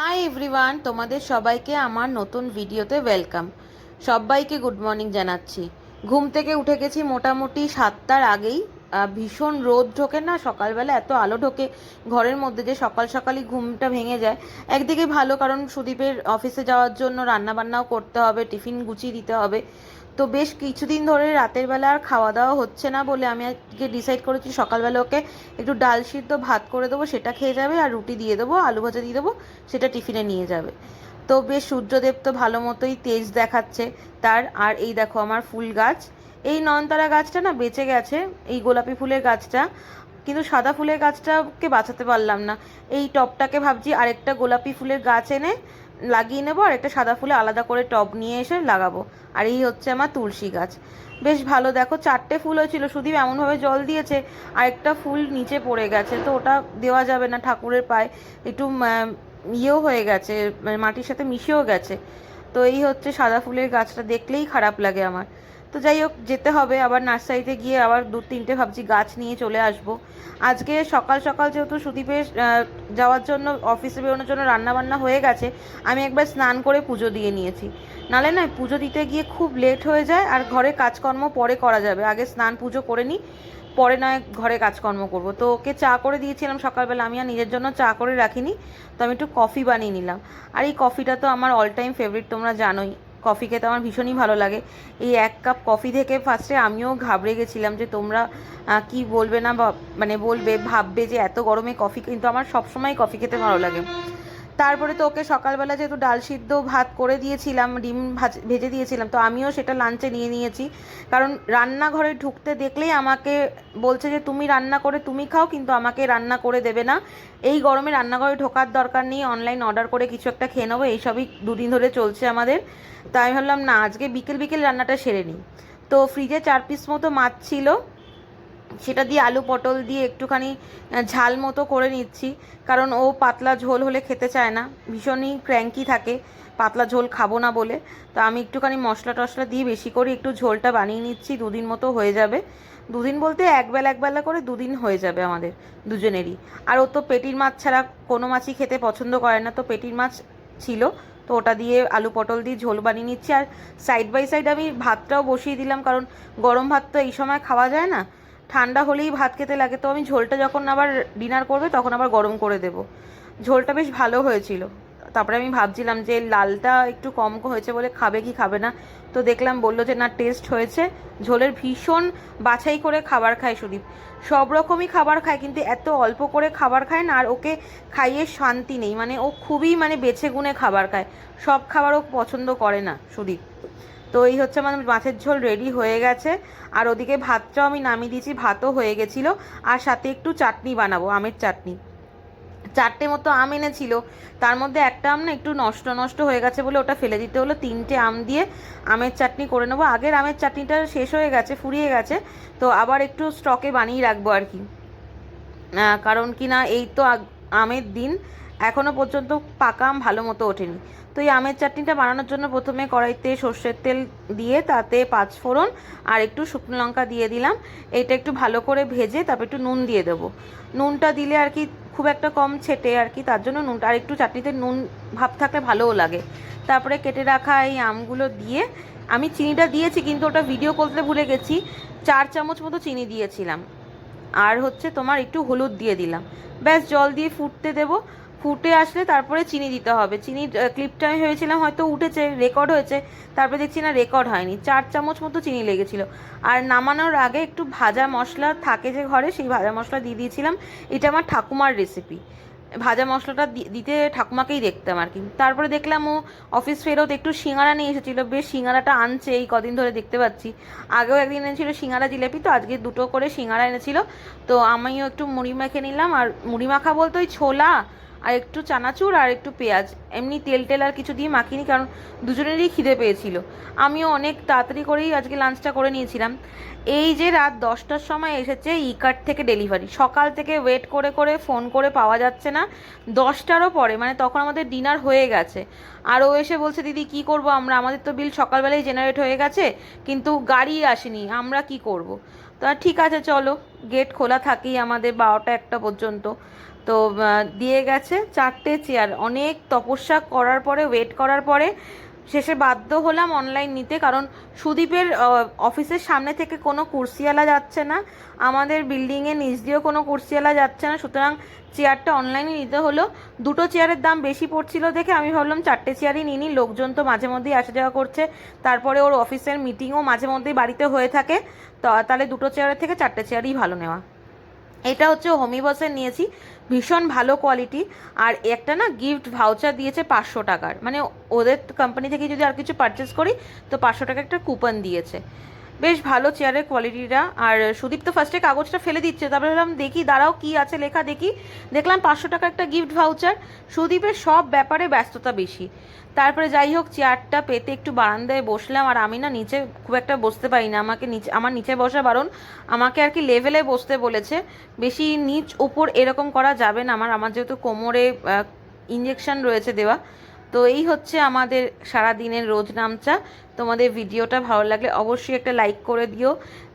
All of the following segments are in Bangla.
হাই এভরিওয়ান, তোমাদের সবাইকে আমার নতুন ভিডিওতে ওয়েলকাম। সবাইকে গুড মর্নিং জানাচ্ছি। ঘুম থেকে উঠে গেছি মোটামুটি 7টার আগেই। ভীষণ রোদ ঢোকে না সকালবেলা, এত আলো ঢোকে ঘরের মধ্যে যে সকাল সকালই ঘুমটা ভেঙে যায়। একদিকে ভালো, কারণ সুদীপের অফিসে যাওয়ার জন্য রান্না বান্নাও করতে হবে, টিফিন গুছিয়ে দিতে হবে। তো বেশ কিছুদিন ধরে রাতের বেলা আর খাওয়া দাওয়া হচ্ছে না বলে আমি আজকে ডিসাইড করেছি সকালবেলা ওকে একটু ডাল সিদ্ধ ভাত করে দেবো, সেটা খেয়ে যাবে, আর রুটি দিয়ে দেবো, আলু ভাজা দিয়ে দেবো, সেটা টিফিনে নিয়ে যাবে। তো বেশ সূর্যদেব তো ভালো মতোই তেজ দেখাচ্ছে তার। আর এই দেখো আমার ফুল গাছ, এই নয়নতারা গাছটা না বেঁচে গেছে, এই গোলাপি ফুলের গাছটা, কিন্তু সাদা ফুলের গাছটাকে বাঁচাতে পারলাম না। এই টবটাকে ভাবছি আরেকটা গোলাপি ফুলের গাছ এনে লাগিয়ে নেবো, আর একটা সাদা ফুলে আলাদা করে টব নিয়ে এসে লাগাবো। আর এই হচ্ছে আমার তুলসী গাছ। বেশ ভালো, দেখো 4টে ফুল হয়েছিল, শুধু এমনভাবে জল দিয়েছে, আরেকটা ফুল নিচে পড়ে গেছে, তো ওটা দেওয়া যাবে না, ঠাকুরের পায়ে একটু ইয়েও হয়ে গেছে, মানে মাটির সাথে মিশেও গেছে। তো এই হচ্ছে সাদা ফুলের গাছটা, দেখলেই খারাপ লাগে আমার। তো যাই হোক, যেতে হবে আবার নার্সারিতে গিয়ে আবার 2-3টে ভাবছি গাছ নিয়ে চলে আসব। আজকে সকাল সকাল যেহেতু সুদীপের যাওয়ার জন্য, অফিসে বেরোনোর জন্য রান্না বান্না হয়ে গেছে, আমি একবার স্নান করে পুজো দিয়ে নিয়েছি। নালে না পুজো দিতে গিয়ে খুব লেট হয়ে যায়, আর ঘরে কাজকর্ম পরে করা যাবে, আগে স্নান পুজো করে নিই, পরে নয় ঘরে কাজকর্ম করব। তো ওকে চা করে দিয়েছিলাম সকালবেলা, আমি আর নিজের জন্য চা করে রাখিনি, তো আমি একটু কফি বানিয়ে নিলাম। আর এই কফিটা তো আমার অল টাইম ফেভারিট, তোমরা জানোই কফি খেতে আমার ভীষণই ভালো লাগে। এই 1 কাপ কফি থেকে ফার্স্টে আমিও ঘাবড়ে গেছিলাম যে তোমরা কি বলবে না, মানে বলবে, ভাববে যে এত গরমে কফি, কিন্তু আমার সবসময় কফি খেতে ভালো লাগে। তারপরে তো ওকে সকালবেলা যেহেতু ডাল সিদ্ধ ভাত করে দিয়েছিলাম, ডিম ভেজে দিয়েছিলাম, তো আমিও সেটা লাঞ্চে নিয়ে নিয়েছি। কারণ রান্নাঘরে ঢুকতে দেখলেই আমাকে বলছে যে তুমি রান্না করে তুমি খাও, কিন্তু আমাকে রান্না করে দেবে না। এই গরমে রান্নাঘরে ঢোকার দরকার নেই, অনলাইন অর্ডার করে কিছু একটা খেয়ে নেবো, এইসবই দুদিন ধরে চলছে আমাদের। তাই আমি ভাবলাম না, আজকে বিকেল বিকেল রান্নাটা সেরে নিই। তো ফ্রিজে 4 পিস মতো মাছ ছিল, সেটা দিয়ে আলু পটল দিয়ে একটুখানি ঝাল মতো করে নিচ্ছি। কারণ ও পাতলা ঝোল হলে খেতে চায় না, ভীষণই ক্র্যাঙ্কি থাকে পাতলা ঝোল খাবো না বলে। তো আমি একটুখানি মশলা টশলা দিয়ে বেশি করে একটু ঝোলটা বানিয়ে নিচ্ছি, 2 দিন মতো হয়ে যাবে। 2 দিন বলতে একবেলা একবেলা করে 2 দিন হয়ে যাবে আমাদের দুজনেরই। আর ও তো পেটির মাছ ছাড়া কোনো মাছই খেতে পছন্দ করে না, তো পেটির মাছ ছিল, তো ওটা দিয়ে আলু পটল দিয়ে ঝোল বানিয়ে নিচ্ছি। আর সাইড বাই সাইড আমি ভাতটাও বসিয়ে দিলাম, কারণ গরম ভাত তো এই সময় খাওয়া যায় না, ঠান্ডা হলেই ভাত খেতে লাগে। তো আমি ঝোলটা যখন আবার ডিনার করবে তখন আবার গরম করে দেব। ঝোলটা বেশ ভালো হয়েছিল। তারপরে আমি ভাবছিলাম যে লালটা একটু কম হয়েছে বলে খাবে কি খাবে না, তো দেখলাম বললো যে না টেস্ট হয়েছে। ঝোলের ভীষণ বাছাই করে খাবার খায় সুদীপ, সব রকমই খাবার খায়, কিন্তু এত অল্প করে খাবার খায় না, আর ওকে খাইয়ে শান্তি নেই, মানে ও খুবই মানে বেছে গুনে খাবার খায়, সব খাবার ও পছন্দ করে না সুদীপ। তো এই হচ্ছে আমার মাছের ঝোল রেডি হয়ে গেছে। আর ওদিকে ভাতটাও আমি নামিয়ে দিয়েছি, ভাতও হয়ে গেছিলো। আর সাথে একটু চাটনি বানাবো, আমের চাটনি। 4টে মতো আম এনেছিল, তার মধ্যে একটা আম না একটু নষ্ট নষ্ট হয়ে গেছে বলে ওটা ফেলে দিতে হলো। 3টে আম দিয়ে আমের চাটনি করে নেবো। আগের আমের চাটনিটা শেষ হয়ে গেছে, ফুরিয়ে গেছে, তো আবার একটু স্টকে বানিয়ে রাখবো আর কি। কারণ কি না, এই তো আমের দিন, এখনও পর্যন্ত পাকা আম ভালো মতো ওঠেনি। তো এই আমের চাটনিটা বানানোর জন্য প্রথমে কড়াইতে সর্ষের তেল দিয়ে তাতে 5 ফোড়ন আর একটু শুকনো লঙ্কা দিয়ে দিলাম। এটা একটু ভালো করে ভেজে তারপর একটু নুন দিয়ে দেবো। নুনটা দিলে আর কি খুব একটা কম ছেটে আর কি, তার জন্য নুনটা, আর একটু চাটনিতে নুন ভাব থাকলে ভালোও লাগে। তারপরে কেটে রাখা এই আমগুলো দিয়ে, আমি চিনিটা দিয়েছি কিন্তু ওটা ভিডিও করতে ভুলে গেছি, 4 চামচ মতো চিনি দিয়েছিলাম। আর হচ্ছে তোমার একটু হলুদ দিয়ে দিলাম, ব্যাস জল দিয়ে ফুটতে দেবো। ফুটে আসলে তারপরে চিনি দিতে হবে। চিনির ক্লিপটা আমি ভেবেছিলাম হয়তো উঠেছে, রেকর্ড হয়েছে, তারপরে দেখছি না রেকর্ড হয়নি, 4 চামচ মতো চিনি লেগেছিলো। আর নামানোর আগে একটু ভাজা মশলা থাকে যে ঘরে, সেই ভাজা মশলা দিয়ে দিয়েছিলাম। এটা আমার ঠাকুমার রেসিপি, ভাজা মশলাটা দিতে ঠাকুমাকেই দেখতাম আর কি। তারপরে দেখলাম ও অফিস ফেরত একটু সিঙ্গারা নিয়ে এসেছিলো, বেশ সিঙ্গারাটা আনছে এই কদিন ধরে দেখতে পাচ্ছি। আগেও একদিন এনেছিল সিঙ্গারা জিলেপি, তো আজকে 2টো করে সিঙ্গারা এনেছিল। তো আমিও একটু মুড়ি মেখে নিলাম, আর মুড়ি মাখা বলতে ওই ছোলা আর একটু চানাচুর আর একটু পেঁয়াজ, এমনি তেল টেল আর কিছু দিয়ে মাখিনি, কারণ দুজনেরই খিদে পেয়েছিল। আমিও অনেক তাড়াতাড়ি করেই আজকে লাঞ্চটা করে নিয়েছিলাম। এই যে রাত 10টার সময় এসেছে ইকার্ট থেকে ডেলিভারি, সকাল থেকে ওয়েট করে করে ফোন করে পাওয়া যাচ্ছে না, 10টারও পরে, মানে তখন আমাদের ডিনার হয়ে গেছে। আর ও এসে বলছে দিদি কি করব আমরা, আমাদের তো বিল সকালবেলায় জেনারেট হয়ে গেছে, কিন্তু গাড়ি আসেনি, আমরা কি করব। তো ঠিক আছে চলো, গেট খোলা থাকেই আমাদের 12টা 1টা পর্যন্ত। তো দিয়ে গেছে 4টে চেয়ার। অনেক তপস্যা করার পরে, ওয়েট করার পরে শেষে বাধ্য হলাম অনলাইন নিতে, কারণ সুদীপের অফিসের সামনে থেকে কোনো কুর্সিওয়ালা যাচ্ছে না, আমাদের বিল্ডিংয়ের নিচ দিয়েও কোনো কুর্সিওয়ালা যাচ্ছে না, সুতরাং চেয়ারটা অনলাইনে নিতে হলো। দুটো চেয়ারের দাম বেশি পড়ছিল দেখে আমি ভাবলাম 4টে চেয়ারই নিই নি। লোকজন তো মাঝে মধ্যেই আসা যাওয়া করছে, তারপরে ওর অফিসের মিটিংও মাঝে মধ্যেই বাড়িতে হয়ে থাকে, তো তাহলে দুটো চেয়ারের থেকে 4টে চেয়ারই ভালো নেওয়া। এটা হচ্ছে হোমিবসের নিয়েছি, ভীষণ ভালো কোয়ালিটি। আর একটা না গিফট ভাউচার দিয়েছে 500 টাকার, মানে ওদের কোম্পানি থেকে যদি আর কিছু পারচেস করি তো 500 টাকা একটা কুপন দিয়েছে। বেশ ভালো চেয়ারের কোয়ালিটিটা। আর সুদীপ তো ফার্স্টে কাগজটা ফেলে দিচ্ছে, তারপরে ভাবলাম দেখি দাঁড়াও কি আছে লেখা দেখি, দেখলাম 500 টাকা একটা গিফট ভাউচার। সুদীপের সব ব্যাপারে ব্যস্ততা বেশি। তারপরে যাই হোক চেয়ারটা পেতে একটু বারান্দায় বসলাম। আর আমি না নিচে খুব একটা বসতে পারি না, আমাকে নিচে, আমার নিচে বসা বারণ, আমাকে আর কি লেভেলে বসতে বলেছে, বেশি নিচ উপর এরকম করা যাবে না। আমার যেহেতু কোমরে ইঞ্জেকশন রয়েছে দেওয়া। তো এই হচ্ছে আমাদের সারা দিনের রোজ নামচা। তোমাদের ভিডিওটা ভালো লাগলে অবশ্যই একটা লাইক করে দিও,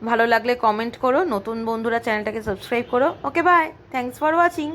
ভালো লাগলে কমেন্ট করো, নতুন বন্ধুরা চ্যানেলটাকে সাবস্ক্রাইব করো। Okay bye, thanks for watching.